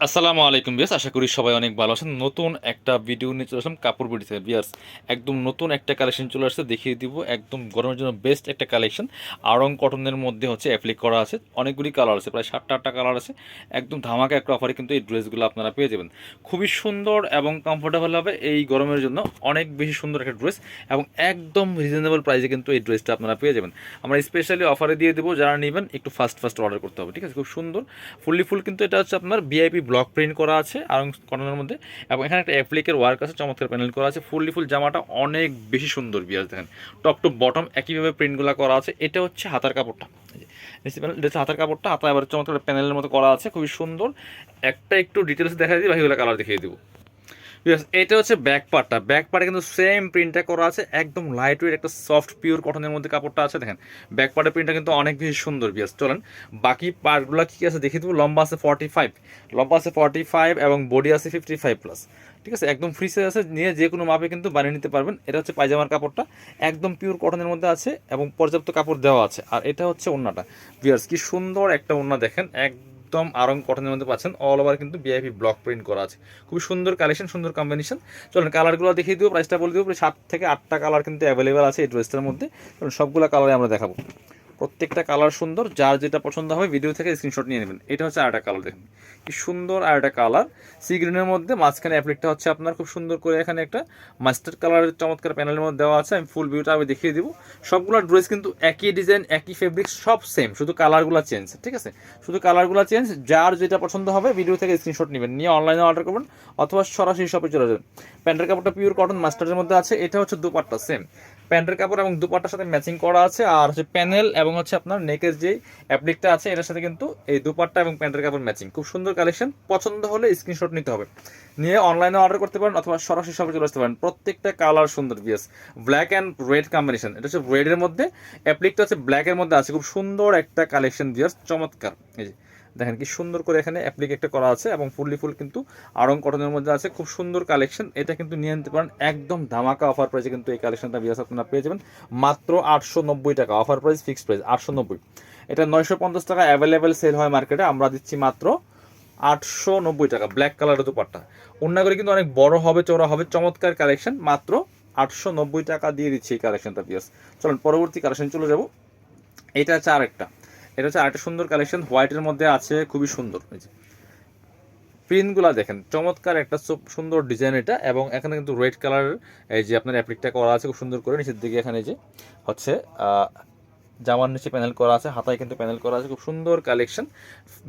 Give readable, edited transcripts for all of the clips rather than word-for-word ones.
আসসালামু আলাইকুম বিয়াস, আশা করি সবাই অনেক ভালো আছেন। নতুন একটা ভিডিও নিয়ে চলে আসলাম কাপড় বিডি থেকে বিয়াস। একদম নতুন একটা কালেকশন চলে আসছে, দেখিয়ে দিব। একদম গরমের জন্য বেস্ট একটা কালেকশন। আড়ং কটনের মধ্যে হচ্ছে অ্যাপ্লিক করা আছে, অনেকগুলি কালার আছে, প্রায় 7টা কালার আছে। একদম ধামাকা একটা অফারে কিন্তু এই ড্রেসগুলো আপনারা পেয়ে যাবেন। খুবই সুন্দর এবং কমফোর্টেবল হবে এই গরমের জন্য, অনেক বেশি সুন্দর একটা ড্রেস এবং একদম রিজনেবল প্রাইসে কিন্তু এই ড্রেসটা আপনারা পেয়ে যাবেন। আমরা স্পেশালি অফারে দিয়ে দেবো, যারা নেবেন একটু ফাস্ট অর্ডার করতে হবে, ঠিক আছে? খুব সুন্দর ফুল কিন্তু এটা হচ্ছে আপনার ভিআইপি ব্লক প্রিন্ট করা আছে আরং কটনের মধ্যে, এবং এখানে একটা অ্যাপ্লিকের ওয়ার্ক আছে, চমৎকার প্যানেল করা আছে। ফুল জামাটা অনেক বেশি সুন্দর বিয়াস, দেখেন টপ টু বটম একইভাবে প্রিন্টগুলো করা আছে। এটা হচ্ছে হাতার কাপড়টা, হাতার কাপড়টা হাতা এবার চমৎকার প্যানেলের মতো করা আছে, খুবই সুন্দর। একটা একটু ডিটেলস দেখা দিই, বাকিগুলো কালার দেখিয়ে দিব। এটা হচ্ছে ব্যাক পার্টটা, ব্যাক পার্টে কিন্তু সেম প্রিন্টটা করা আছে, একদম লাইট ওয়েট একটা সফট পিওর কটনের মধ্যে কাপড়টা আছে। দেখেন ব্যাক পার্টের প্রিন্টটা কিন্তু অনেক বেশি সুন্দর বিয়াস। চলেন বাকি পার্টগুলো কী আছে দেখিয়ে দেবো। লম্বা আছে 45, এবং বডি আছে 55+, ঠিক আছে? একদম ফ্রি সাইজ আছে, নিয়ে যে কোনো মাপে কিন্তু বানিয়ে নিতে পারবেন। এটা হচ্ছে পায়জামার কাপড়টা, একদম পিওর কটনের মধ্যে আছে এবং পর্যাপ্ত কাপড় দেওয়া আছে। আর এটা হচ্ছে ওড়নাটা বিয়ার্স, কি সুন্দর একটা ওড়না দেখেন, একদম আরং কটনের মধ্যে পাচ্ছেন। অল ওভার কিন্তু ভিআইপি ব্লক প্রিন্ট করা আছে, খুবই সুন্দর কালেকশন, সুন্দর কম্বিনেশন। চলুন কালারগুলো দেখিয়ে দিব, প্রাইসটা বলে দিব। 7 থেকে 8টা কালার কিন্তু অ্যাভেলেবেল আছে এই ড্রেসটার মধ্যে। চলুন সবগুলো কালারে আমরা দেখাবো। প্রত্যেকটা কালার সুন্দর, যার যেটা পছন্দ হবে ভিডিও থেকে স্ক্রিনশট নিয়ে নেবেন। এটা হচ্ছে আরেকটা কালার, দেখুন কি সুন্দর আরেকটা কালার, সি গ্রিনের মধ্যে। মাঝখানে অ্যাপ্লিকটা হচ্ছে আপনার খুব সুন্দর করে এখানে একটা মাস্টার্ড কালারের চমৎকার প্যানেলের মধ্যে দেওয়া আছে। আমি ফুল ভিউটা আমি দেখিয়ে দিব। সবগুলো ড্রেস কিন্তু একই ডিজাইন, একই ফেব্রিক, সব সেম, শুধু কালারগুলো চেঞ্জ, ঠিক আছে? শুধু কালারগুলো চেঞ্জ। যার যেটা পছন্দ হবে ভিডিও থেকে স্ক্রিনশট নেবেন, নিয়ে অনলাইনে অর্ডার করবেন অথবা সরাসরি শপে চলে যাবেন। প্যান্টের কাপড়টা পিওর কটন মাস্টার্ডের মধ্যে আছে। এটা হচ্ছে দুপাট্টা সেম, প্যান্টের কাপড় এবং দুপাট্টার সাথে ম্যাচিং করা আছে। আর হচ্ছে প্যানেল এবং হচ্ছে আপনার নেকের যে অ্যাপ্লিকটা আছে, এটার সাথে কিন্তু এই দুপাট্টা এবং প্যান্টের কাপড় ম্যাচিং। খুব সুন্দর কালেকশন, পছন্দ হলে স্ক্রিনশট নিতে হবে, নিয়ে অনলাইনে অর্ডার করতে পারেন অথবা সরাসরি শপে চলে আসতে পারেন। প্রত্যেকটা কালার সুন্দর বিয়াস, ব্ল্যাক অ্যান্ড রেড কম্বিনেশন। এটা হচ্ছে রেডের মধ্যে, অ্যাপ্লিকটা হচ্ছে ব্ল্যাকের মধ্যে আছে। খুব সুন্দর একটা কালেকশন বিয়াস, চমৎকার। এই যে দেখেন কি সুন্দর করে এখানে অ্যাপ্লিক একটা করা আছে এবং ফুল কিন্তু আড়ং কটনের মধ্যে আছে। খুব সুন্দর কালেকশন, এটা কিন্তু নিয়ে নিতে পারেন একদম ধামাকা অফার প্রাইসে কিন্তু এই কালেকশনটা বিয়াস আপনারা পেয়ে যাবেন মাত্র 890 টাকা। Offer price, fixed price 890। এটা 950 টাকা অ্যাভেলেবেল সেল হয় মার্কেটে, আমরা দিচ্ছি মাত্র 890 টাকা। ব্ল্যাক কালারের দুপাট্টা, অন্যগুলো কিন্তু অনেক বড় হবে, চওড়া হবে, চমৎকার কালেকশন। মাত্র 890 টাকা দিয়ে দিচ্ছি এই কালেকশনটা বিয়াস। চলুন পরবর্তী কালেকশন চলে যাব। এটা হচ্ছে আরেকটা, এটা হচ্ছে আরেকটা সুন্দর কালেকশন, হোয়াইটের মধ্যে আছে, খুবই সুন্দর। এই যে প্রিন্টগুলো দেখেন, চমৎকার একটা সুন্দর ডিজাইন এটা। এবং এখানে কিন্তু রেড কালারের এই যে আপনার অ্যাপ্লিকটা করা আছে খুব সুন্দর করে নিচের দিকে। এখানে যে হচ্ছে জামার নিচে প্যানেল করা আছে, হাতায় কিন্তু প্যানেল করা আছে, খুব সুন্দর কালেকশন।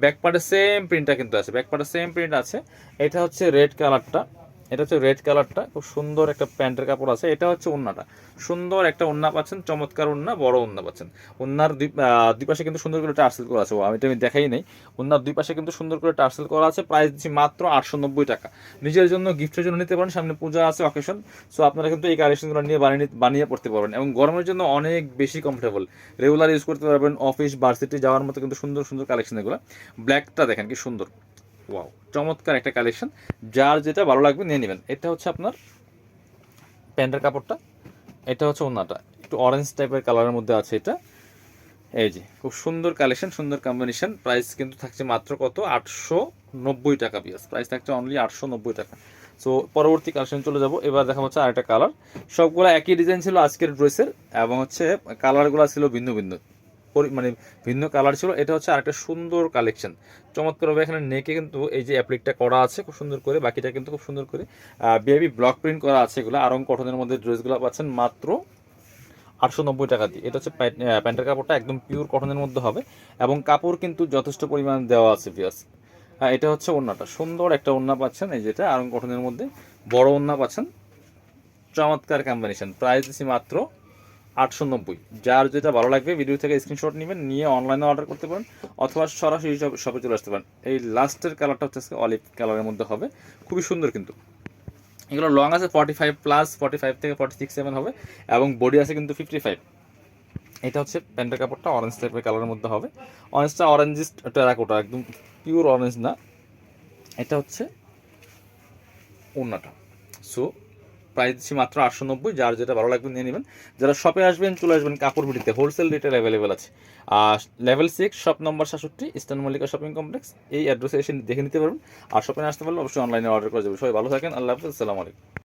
ব্যাক পার্টে সেম প্রিন্টটা কিন্তু আছে, ব্যাক পার্টে সেম প্রিন্ট আছে। এটা হচ্ছে রেড কালারটা, এটা হচ্ছে রেড কালারটা, খুব সুন্দর একটা প্যান্টের কাপড় আছে। এটা হচ্ছে ওড়নাটা, সুন্দর একটা ওড়না পাচ্ছেন, চমৎকার ওড়না, বড় ওড়না পাচ্ছেন। ওড়নার দুই পাশে কিন্তু সুন্দর করে টার্সেল করা আছে। আমি দেখাই নাই, ওড়নার দুই পাশে কিন্তু সুন্দর করে টার্সেল করা আছে। প্রাইস দিচ্ছি মাত্র 890 টাকা। নিজের জন্য গিফটের জন্য নিতে পারেন, সামনে পূজা আছে, অকেশন। সো আপনারা কিন্তু এই কালেকশনগুলো নিয়ে বানিয়ে পড়তে পারবেন এবং গরমের জন্য অনেক বেশি কমফোর্টেবল, রেগুলার ইউজ করতে পারবেন, অফিস ভার্সিটি যাওয়ার মতো কিন্তু সুন্দর সুন্দর কালেকশন এগুলো। ব্ল্যাকটা দেখেন কি সুন্দর, ওয়াও চমৎকার একটা কালেকশন। যার যেটা ভালো লাগবে নিয়ে নেবেন। এটা হচ্ছে আপনার প্যান্টের কাপড়টা, এটা হচ্ছে ওড়নাটা, একটু অরেঞ্জ টাইপের কালারের মধ্যে আছে এটা। এই যে খুব সুন্দর কালেকশন, সুন্দর কম্বিনেশন। প্রাইস কিন্তু থাকছে মাত্র কত, 890 টাকা পিস। প্রাইস থাকছে অনলি 890 টাকা। সো পরবর্তী কালেকশন চলে যাব। এবার দেখা হচ্ছে আরেকটা কালার, সবগুলো একই ডিজাইন ছিল আজকের ড্রেসের, এবং হচ্ছে কালারগুলো ছিল ভিন্ন ভিন্ন, মানে ভিন্ন কালার ছিল। এটা হচ্ছে আরেকটা সুন্দর কালেকশন, চমৎকারভাবে এখানে নেকে কিন্তু এই যে অ্যাপ্লিকটা করা আছে খুব সুন্দর করে, বাকিটা কিন্তু খুব সুন্দর করে বেবি ব্লক প্রিন্ট করা আছে। এগুলো আরং কটনের মধ্যে ড্রেসগুলো পাচ্ছেন মাত্র 890 টাকা দিয়ে। এটা হচ্ছে প্যান্টের কাপড়টা একদম পিওর কটনের মধ্যে হবে এবং কাপড় কিন্তু যথেষ্ট পরিমাণ দেওয়া আছে ভিউয়ার্স। হ্যাঁ, এটা হচ্ছে ওড়নাটা, সুন্দর একটা ওড়না পাচ্ছেন, এই যেটা আরং কটনের মধ্যে বড় ওড়না পাচ্ছেন, চমৎকার কম্বিনেশন। প্রাইস দিচ্ছি মাত্র 890। যার যেটা ভালো লাগবে ভিডিও থেকে স্ক্রিনশট নেবেন, নিয়ে অনলাইনে অর্ডার করতে পারেন অথবা সরাসরি শপে চলে আসতে পারেন। এই লাস্টের কালারটা হচ্ছে অলিভ কালারের মধ্যে হবে, খুবই সুন্দর কিন্তু। এগুলো লং আছে 45+, 45 থেকে 46-7 হবে এবং বডি আছে কিন্তু 55। এটা হচ্ছে প্যান্টের কাপড়টা অরেঞ্জ টাইপের কালারের মধ্যে হবে, অরেঞ্জটা অরেঞ্জিস টেরাকোটা, একদম পিওর অরেঞ্জ না। এটা হচ্ছে ওড়নাটা। সো প্রাইস দিচ্ছি মাত্র 890। যার যেটা ভালো লাগবে নিয়ে নেবেন। যারা শপে আসবেন চলে আসবেন কাপড় বিটিতে, হোলসেল রিটেল অ্যাভেলেবেল আছে। আর level 6 shop number 67 eastern Mallika shopping complex, এই অ্যাড্রেসে এসে দেখে নিতে পারবেন। আর শপে আসতে পারলে অবশ্যই অনলাইনে অর্ডার করে যাবে। সবাই ভালো থাকেন, আল্লাহ হাফিজ, আসসালামু আলাইকুম।